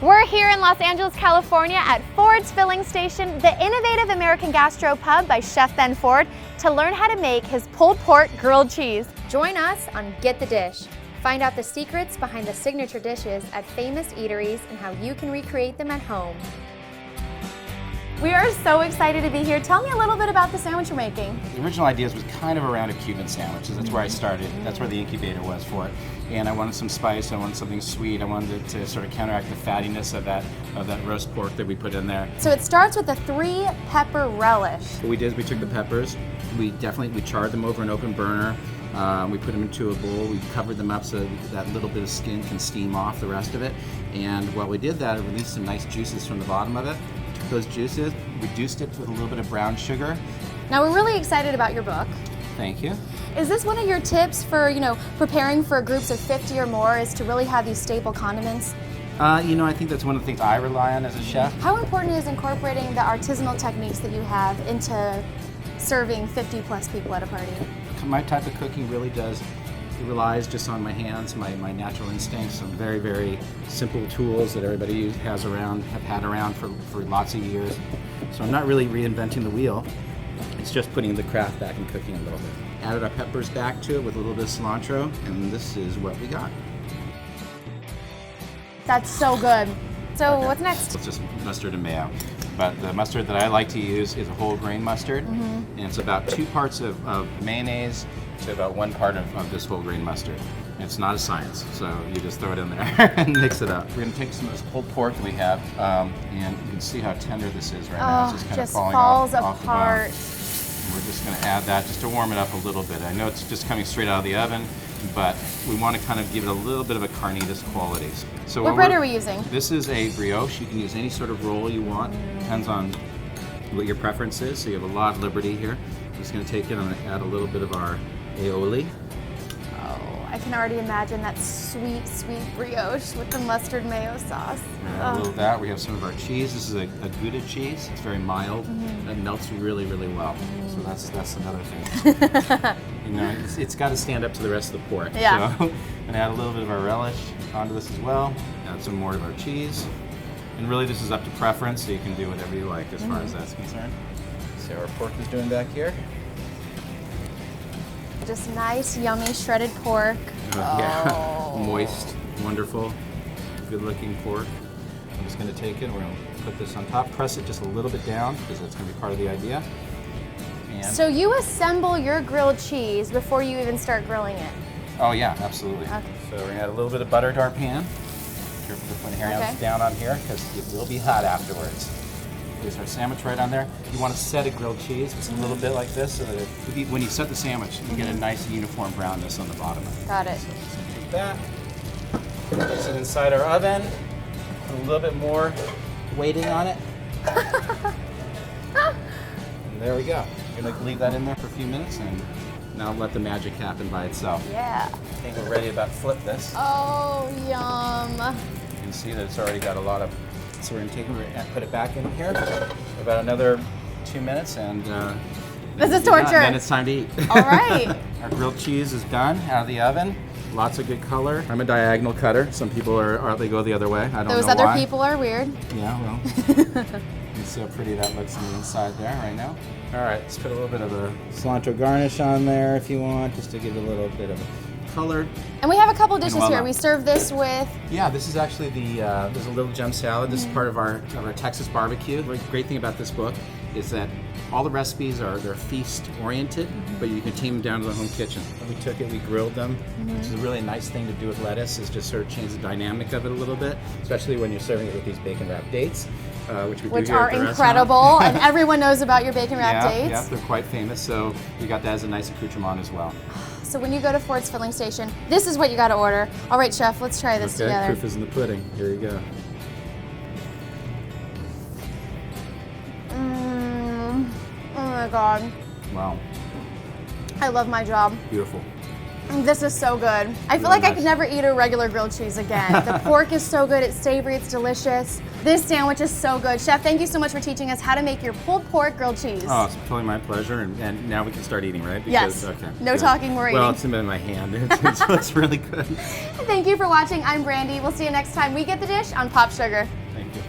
We're here in Los Angeles, California at Ford's Filling Station, the innovative American gastropub by Chef Ben Ford, to learn how to make his pulled pork grilled cheese. Join us on Get the Dish. Find out the secrets behind the signature dishes at famous eateries and how you can recreate them at home. We are so excited to be here. Tell me a little bit about the sandwich you're making. The original ideas was kind of around a Cuban sandwich. That's where I started. That's where the incubator was for it. And I wanted some spice. I wanted something sweet. I wanted it to sort of counteract the fattiness of that roast pork that we put in there. So it starts with a 3-pepper relish. What we did is we took the peppers. We charred them over an open burner. We put them into a bowl. We covered them up so that little bit of skin can steam off the rest of it. And while we did that, it released some nice juices from the bottom of it. Took those juices, reduced it with a little bit of brown sugar. Now we're really excited about your book. Thank you. Is this one of your tips for, preparing for groups of 50 or more, is to really have these staple condiments? I think that's one of the things I rely on as a chef. How important is incorporating the artisanal techniques that you have into serving 50 plus people at a party? My type of cooking really relies just on my hands, my natural instincts, some very, very simple tools that everybody have had around for lots of years. So I'm not really reinventing the wheel. It's just putting the craft back in cooking a little bit. Added our peppers back to it with a little bit of cilantro, and this is what we got. That's so good. So Okay. What's next? It's just mustard and mayo. But the mustard that I like to use is a whole grain mustard, and it's about 2 parts of mayonnaise to about 1 part of this whole grain mustard. And it's not a science, so you just throw it in there and mix it up. We're gonna take some of this pulled pork that we have, and you can see how tender this is right now. It's just kind of falling falls off the bone. apart. And we're just gonna add that just to warm it up a little bit. I know it's just coming straight out of the oven, but we want to kind of give it a little bit of a carnitas qualities. So What bread are we using? This is a brioche. You can use any sort of roll you want. Depends on what your preference is. So you have a lot of liberty here. I'm just going to take it. I'm going to add a little bit of our aioli. Oh, I can already imagine that sweet, sweet brioche with the mustard mayo sauce. A little of that. We have some of our cheese. This is a Gouda cheese. It's very mild. It melts really, really well. So that's another thing. It's got to stand up to the rest of the pork. Yeah. So I'm going to add a little bit of our relish onto this as well. Add some more of our cheese. And really this is up to preference, so you can do whatever you like as far as that's concerned. See how our pork is doing back here? Just nice, yummy, shredded pork. Yeah, moist, wonderful, good looking pork. I'm just going to take it, we're going to put this on top, press it just a little bit down because that's going to be part of the idea. And So you assemble your grilled cheese before you even start grilling it? oh yeah, absolutely. Okay. So we're going to add a little bit of butter to our pan. Careful to put your hands down on here because it will be hot afterwards. Place our sandwich right on there. You want to set a grilled cheese just a little bit like this so that when you set the sandwich, you get a nice uniform brownness on the bottom of it. Got it. So just take that, place it inside our oven, put a little bit more weighting on it. And there we go. We're going to leave that in there for a few minutes and now let the magic happen by itself. Yeah. I think we're ready to about flip this. Oh, yum. You can see that it's already got a lot of, so we're going to take it and put it back in here for about another 2 minutes and This is torture. Then it's time to eat. All right. Our grilled cheese is done out of the oven. Lots of good color. I'm a diagonal cutter. Some people they go the other way. I don't know why. Those other people are weird. Yeah, well, you see how pretty that looks on the inside there right now. All right, let's put a little bit of a cilantro garnish on there if you want, just to give it a little bit of color. And we have a couple dishes well here. done. We serve this with... Yeah, this is actually there's a little gem salad. This is part of our Texas barbecue. The great thing about this book is that all the recipes they're feast oriented, but you can tame them down to the home kitchen. We took it, we grilled them, which is a really nice thing to do with lettuce, is just sort of change the dynamic of it a little bit, especially when you're serving it with these bacon wrapped dates, which we do here are at the incredible, restaurant. and everyone knows about your bacon wrapped dates. Yeah, they're quite famous, so we got that as a nice accoutrement as well. So when you go to Ford's Filling Station, this is what you got to order. All right, Chef, let's try this together. Proof is in the pudding. Here you go. Oh my God. Wow, I love my job. beautiful. This is so good. I feel like I could never eat a regular grilled cheese again. The pork is so good, it's savory, it's delicious. This sandwich is so good. Chef, thank you so much for teaching us how to make your pulled pork grilled cheese. Oh, it's totally my pleasure, and now we can start eating, right? Yes. Okay. No good. talking, we're eating. Well, it's in my hand. It's really good. Thank you for watching. I'm Brandy. We'll see you next time we get the dish on Pop Sugar. Thank you.